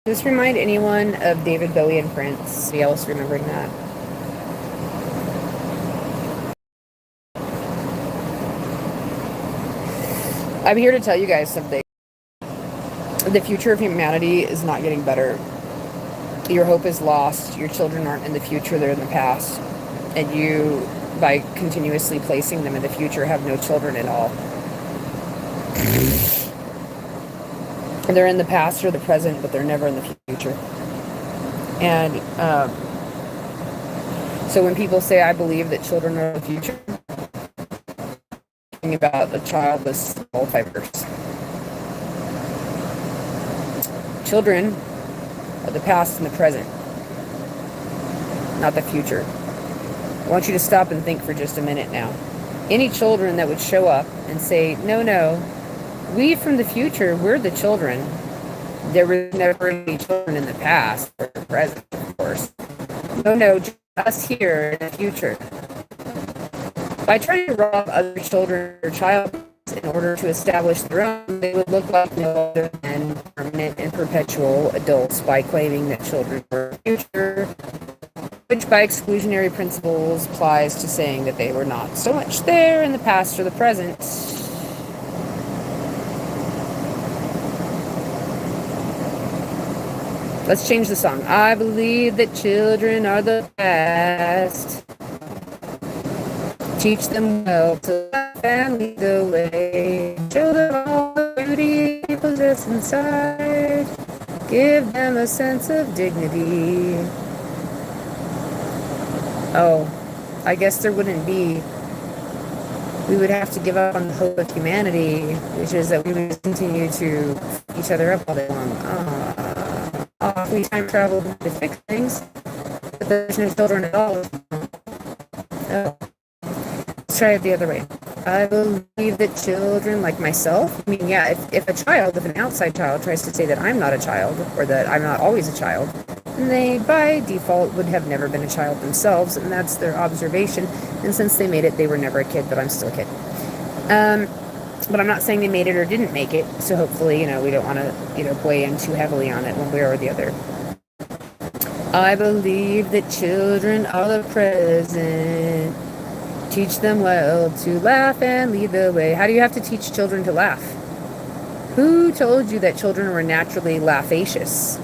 Does this remind anyone of David Bowie and Prince? Somebody else remembering that? I'm here to tell you guys something. The future of humanity is not getting better. Your hope is lost. Your children aren't in the future, they're in the past. And you, by continuously placing them in the future, have no children at all. They're in the past or the present, but they're never in the future. And so when people say, I believe that children are the future, I'm talking about the childless multiverse. Children are the past and the present, not the future. I want you to stop and think for just a minute now. Any children that would show up and say, no, we from the future, we're the children. There were never any children in the past or the present, of course. No, just us here in the future. By trying to rob other children or child in order to establish their own, they would look like no other than permanent and perpetual adults by claiming that children were the future, which by exclusionary principles applies to saying that they were not so much there in the past or the present. Let's change the song. I believe that children are the past. Teach them well to laugh and lead the way. Show them all the beauty they possess inside. Give them a sense of dignity. Oh, I guess there wouldn't be. We would have to give up on the hope of humanity, which is that we would continue to fuck each other up all day long. If we time travel to fix things, but there's no children at all. Oh. Let's try it the other way. I believe that children like myself, if an outside child tries to say that I'm not a child, or that I'm not always a child, then they, by default, would have never been a child themselves, and that's their observation, and since they made it, they were never a kid, but I'm still a kid. But I'm not saying they made it or didn't make it, so hopefully, we don't want to, weigh in too heavily on it one way or the other. I believe that children are the present. Teach them well to laugh and lead the way. How do you have to teach children to laugh? Who told you that children were naturally laughacious?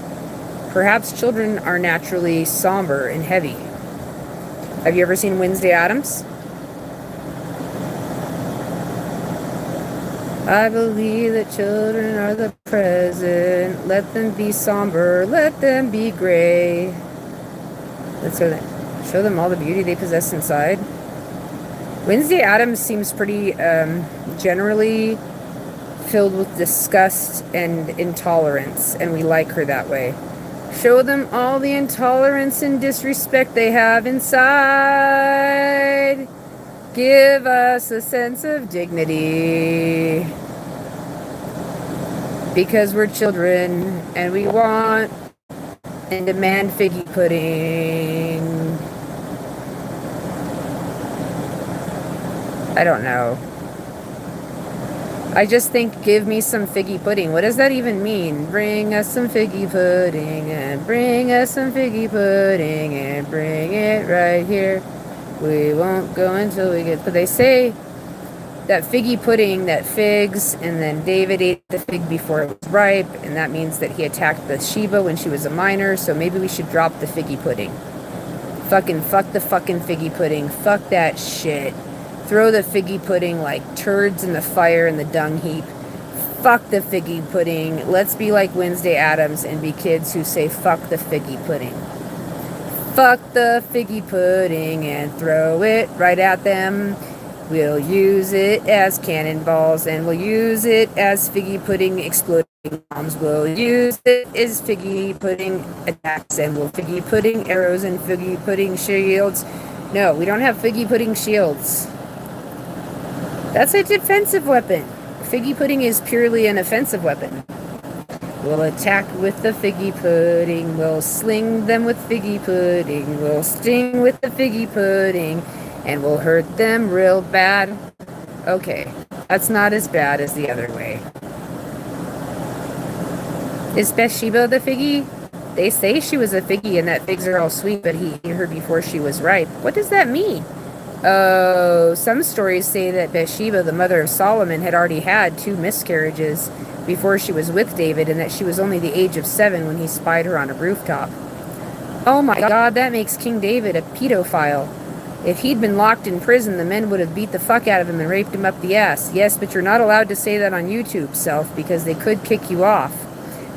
Perhaps children are naturally somber and heavy. Have you ever seen Wednesday Addams? I believe that children are the present. Let them be somber. Let them be gray. Let's show them all the beauty they possess inside. Wednesday Addams seems pretty generally filled with disgust and intolerance, and we like her that way. Show them all the intolerance and disrespect they have inside. Give us a sense of dignity. Because we're children, and we want and demand figgy pudding. I don't know. I just think, give me some figgy pudding. What does that even mean? Bring us some figgy pudding, and bring us some figgy pudding, and bring it right here. We won't go until we get... But they say that figgy pudding, that figs, and then David ate the fig before it was ripe, and that means that he attacked Bathsheba when she was a minor, so maybe we should drop the figgy pudding. Fuck the fucking figgy pudding. Fuck that shit. Throw the figgy pudding like turds in the fire in the dung heap. Fuck the figgy pudding. Let's be like Wednesday Addams and be kids who say fuck the figgy pudding. Fuck the figgy pudding and throw it right at them. We'll use it as cannonballs, and we'll use it as figgy pudding exploding bombs. We'll use it as figgy pudding attacks, and we'll figgy pudding arrows and figgy pudding shields. No, we don't have figgy pudding shields. That's a defensive weapon. Figgy pudding is purely an offensive weapon. We'll attack with the figgy pudding. We'll sling them with figgy pudding. We'll sting with the figgy pudding. And we'll hurt them real bad. Okay, that's not as bad as the other way. Is Bathsheba the figgy? They say she was a figgy and that figs are all sweet, but he ate her before she was ripe. What does that mean? Oh, some stories say that Bathsheba, the mother of Solomon, had already had 2 miscarriages before she was with David, and that she was only the age of 7 when he spied her on a rooftop. Oh my God, that makes King David a pedophile. If he'd been locked in prison, the men would have beat the fuck out of him and raped him up the ass. Yes, but you're not allowed to say that on YouTube, Self, because they could kick you off.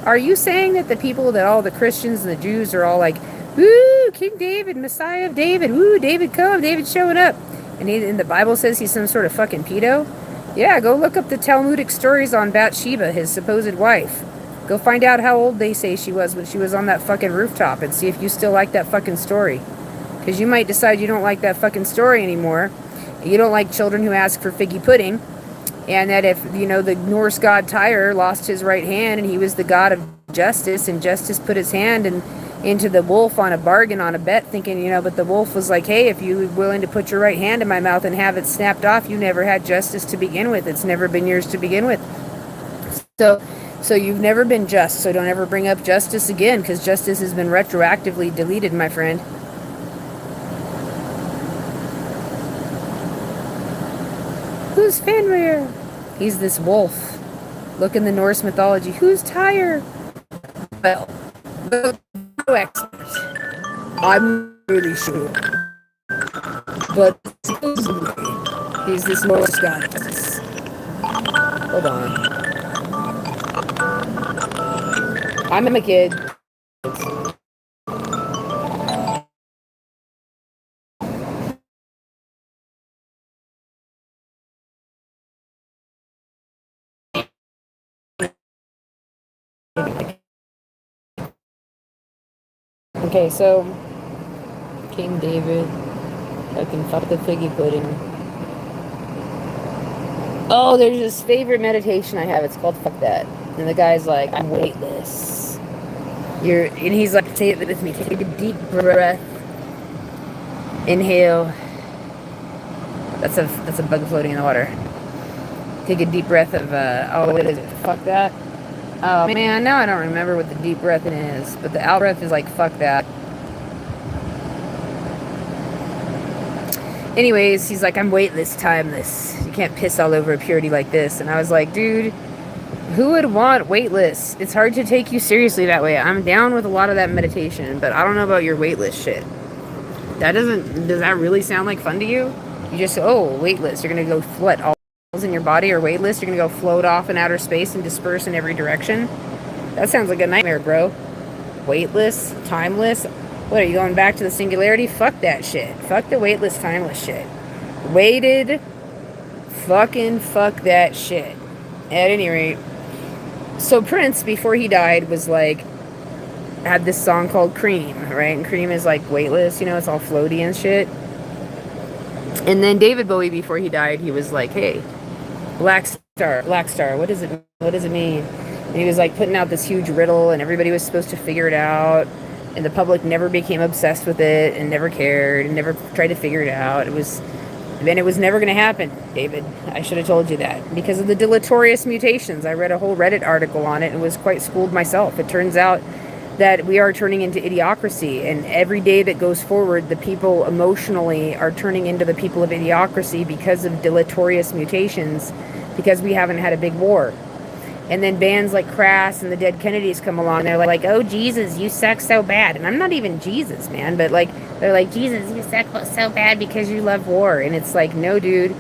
Are you saying that the people, that all the Christians and the Jews are all like, woo, King David, Messiah of David, woo, David come, David's showing up, and the Bible says he's some sort of fucking pedo? Yeah, go look up the Talmudic stories on Bathsheba, his supposed wife. Go find out how old they say she was when she was on that fucking rooftop and see if you still like that fucking story. Because you might decide you don't like that fucking story anymore. You don't like children who ask for figgy pudding. And that if, the Norse god Tyr lost his right hand and he was the god of justice, and justice put his hand into the wolf on a bargain, on a bet, thinking, but the wolf was like, hey, if you're willing to put your right hand in my mouth and have it snapped off, you never had justice to begin with. It's never been yours to begin with. So you've never been just, so don't ever bring up justice again, because justice has been retroactively deleted, my friend. Who's Fenrir? He's this wolf. Look in the Norse mythology. Who's Tyr? Well, no experts. I'm really sure. But supposedly, he's this Norse god. Hold on. I'm a kid. Okay, so King David, fucking fuck the figgy pudding. Oh, there's this favorite meditation I have. It's called Fuck That. And the guy's like, I'm weightless. And he's like, say it with me. Take a deep breath. Inhale. That's a bug floating in the water. Take a deep breath of, what is it? Fuck that? Oh man, now I don't remember what the deep breath is, but the out breath is like, fuck that. Anyways, he's like, I'm weightless, timeless. You can't piss all over a purity like this. And I was like, dude, who would want weightless? It's hard to take you seriously that way. I'm down with a lot of that meditation, but I don't know about your weightless shit. Does that really sound like fun to you? You just, weightless. You're going to go what? All in your body are weightless? You're going to go float off in outer space and disperse in every direction? That sounds like a nightmare, bro. Weightless? Timeless? What, are you going back to the singularity? Fuck that shit. Fuck the weightless, timeless shit. Weighted, fucking fuck that shit. At any rate, so Prince, before he died, was like, had this song called Cream, right? And Cream is like weightless, it's all floaty and shit. And then David Bowie, before he died, he was like, hey, Black Star, what does it mean? And he was like putting out this huge riddle, and everybody was supposed to figure it out, and the public never became obsessed with it and never cared and never tried to figure it out. It was never going to happen, David. I should have told you that, because of the deleterious mutations. I read a whole Reddit article on it and was quite schooled myself. It turns out that we are turning into idiocracy, and every day that goes forward, the people emotionally are turning into the people of idiocracy because of deleterious mutations, because we haven't had a big war. And then bands like Crass and the Dead Kennedys come along, and they're like, oh, Jesus, you suck so bad. And I'm not even Jesus, man, but they're like, Jesus, you suck so bad because you love war. And it's like, no, dude.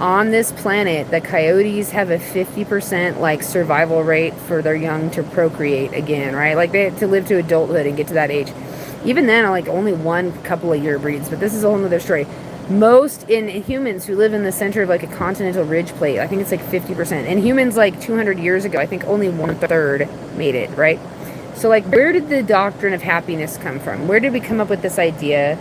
On this planet, the coyotes have a 50% survival rate for their young to procreate again, right? Like, they have to live to adulthood and get to that age. Even then, only one couple of year breeds, but this is a whole other story. Most in humans who live in the center of a continental ridge plate, I think it's 50%. And humans 200 years ago, I think only 1/3 made it, right? So where did the doctrine of happiness come from? Where did we come up with this idea?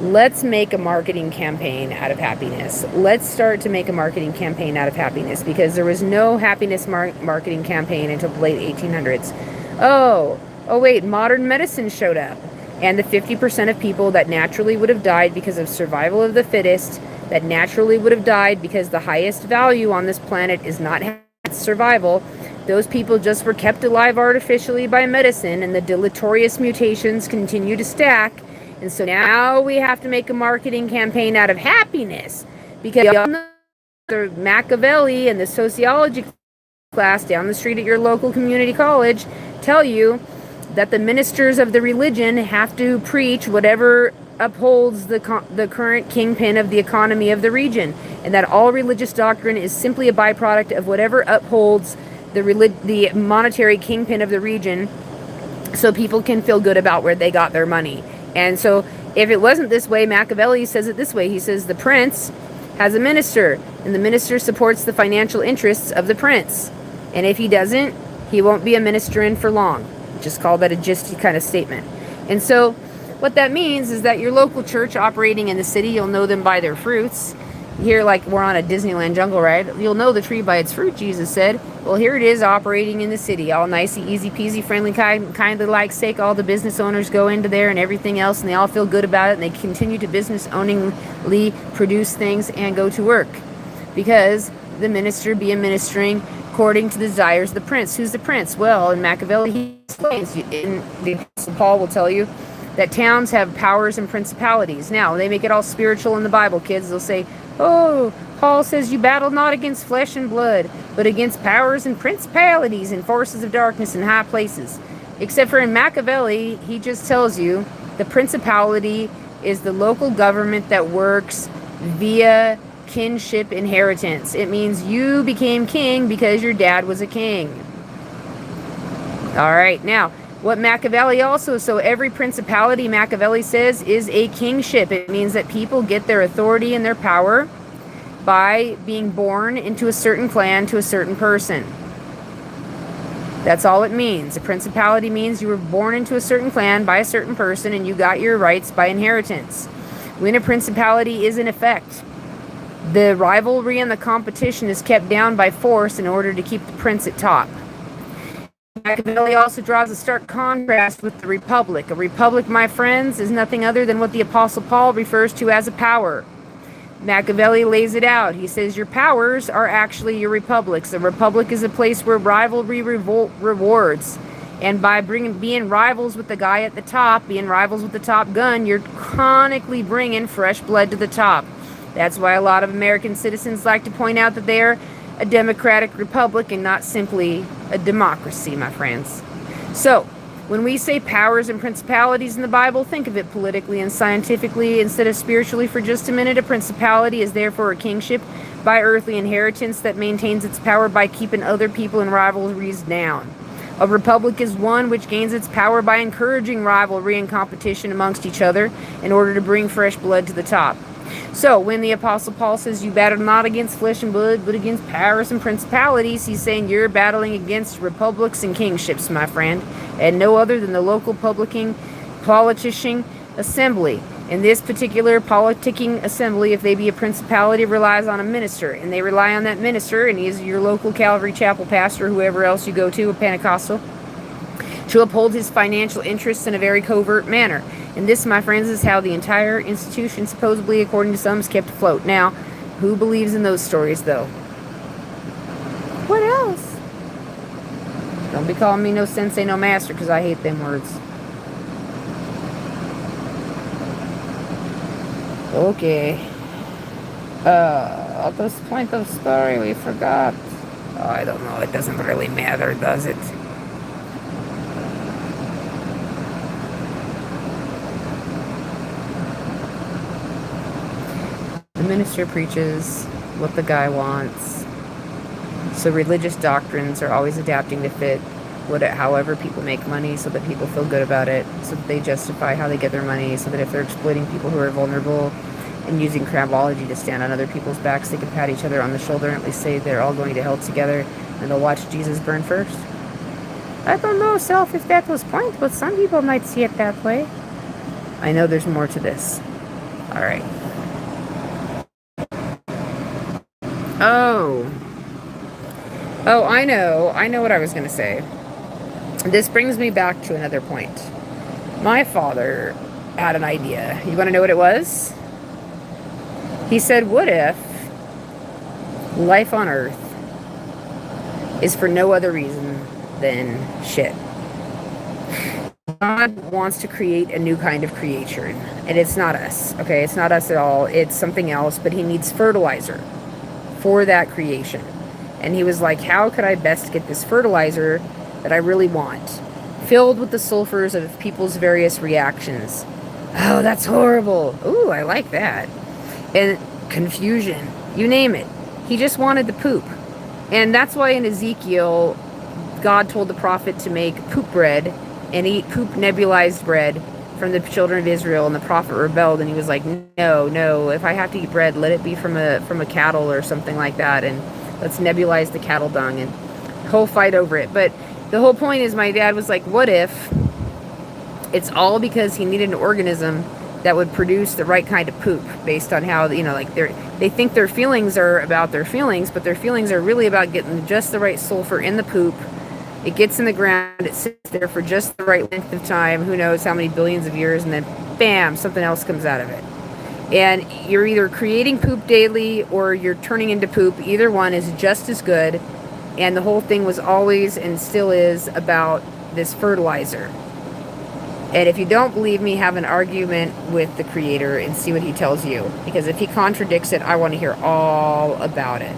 Let's make a marketing campaign out of happiness. Let's start to make a marketing campaign out of happiness, because there was no happiness marketing campaign until the late 1800s. Oh wait, modern medicine showed up. And the 50% of people that naturally would have died because of survival of the fittest, that naturally would have died because the highest value on this planet is not survival, Those people just were kept alive artificially by medicine, and the deleterious mutations continue to stack. And so now we have to make a marketing campaign out of happiness, because y'all know the Machiavelli and the sociology class down the street at your local community college tell you that the ministers of the religion have to preach whatever upholds the current kingpin of the economy of the region, and that all religious doctrine is simply a byproduct of whatever upholds the monetary kingpin of the region, so people can feel good about where they got their money. And so if it wasn't this way, Machiavelli says it this way. He says the prince has a minister, and the minister supports the financial interests of the prince. And if he doesn't, he won't be a minister in for long. Just call that a gisty kind of statement. And so what that means is that your local church operating in the city, you'll know them by their fruits. Here, like we're on a Disneyland jungle ride, you'll know the tree by its fruit, Jesus said. Well, here it is operating in the city, all nicey, easy peasy, friendly, kindly like sake. All the business owners go into there and everything else, and they all feel good about it, and they continue to business owningly produce things and go to work, because the minister be ministering according to the desires of the prince. Who's the prince? Well, in Machiavelli, he explains, in the Apostle Paul will tell you that towns have powers and principalities. Now, they make it all spiritual in the Bible, kids. They'll say, oh, Paul says you battle not against flesh and blood, but against powers and principalities and forces of darkness in high places. Except for in Machiavelli, he just tells you the principality is the local government that works via kinship inheritance. It means you became king because your dad was a king. All right, now, what Machiavelli also, so every principality, Machiavelli says, is a kingship. It means that people get their authority and their power by being born into a certain clan to a certain person. That's all it means. A principality means you were born into a certain clan by a certain person, and you got your rights by inheritance. When a principality is in effect, the rivalry and the competition is kept down by force in order to keep the prince at top. Machiavelli also draws a stark contrast with the republic. A republic, my friends, is nothing other than what the Apostle Paul refers to as a power. Machiavelli lays it out. He says your powers are actually your republics. A republic is a place where rivalry rewards. And by being rivals with the guy at the top, being rivals with the top gun, you're chronically bringing fresh blood to the top. That's why a lot of American citizens like to point out that they're a democratic republic and not simply a democracy, my friends. So, when we say powers and principalities in the Bible, think of it politically and scientifically instead of spiritually for just a minute. A principality is therefore a kingship by earthly inheritance that maintains its power by keeping other people and rivalries down. A republic is one which gains its power by encouraging rivalry and competition amongst each other in order to bring fresh blood to the top. So, when the Apostle Paul says you battle not against flesh and blood, but against powers and principalities, he's saying you're battling against republics and kingships, my friend, and no other than the local politician assembly. In this particular politicking assembly, if they be a principality, relies on a minister, and they rely on that minister, and he's your local Calvary Chapel pastor, whoever else you go to, a Pentecostal, to uphold his financial interests in a very covert manner. And this, my friends, is how the entire institution, supposedly, according to some, is kept afloat. Now, who believes in those stories, though? What else? Don't be calling me no sensei, no master, because I hate them words. Okay. At this point of story, we forgot. Oh, I don't know. It doesn't really matter, does it? The minister preaches what the guy wants. So religious doctrines are always adapting to fit however people make money, so that people feel good about it, so that they justify how they get their money, so that if they're exploiting people who are vulnerable and using crabology to stand on other people's backs, they can pat each other on the shoulder and at least say they're all going to hell together, and they'll watch Jesus burn first. I don't know, Self, if that was point, but some people might see it that way. I know there's more to this. Alright. Oh, I know what I was going to say. This brings me back to another point. My father had an idea. You want to know what it was? He said, what if life on Earth is for no other reason than shit. God wants to create a new kind of creation, and it's not us, okay? It's not us at all. It's something else, but he needs fertilizer for that creation. And he was like, how could I best get this fertilizer that I really want, filled with the sulfurs of people's various reactions? Oh, that's horrible. Ooh, I like that. And confusion, you name it. He just wanted the poop. And that's why in Ezekiel, God told the prophet to make poop bread and eat poop nebulized bread from the children of Israel, and the prophet rebelled, and he was like, no, if I have to eat bread, let it be from a cattle or something like that, and let's nebulize the cattle dung, and whole fight over it. But the whole point is, my dad was like, what if it's all because he needed an organism that would produce the right kind of poop based on how, like they think their feelings are about their feelings, but their feelings are really about getting just the right sulfur in the poop. It gets in the ground, it sits there for just the right length of time, who knows how many billions of years, and then bam, something else comes out of it. And you're either creating poop daily or you're turning into poop. Either one is just as good. And the whole thing was always and still is about this fertilizer. And if you don't believe me, have an argument with the creator and see what he tells you. Because if he contradicts it, I want to hear all about it.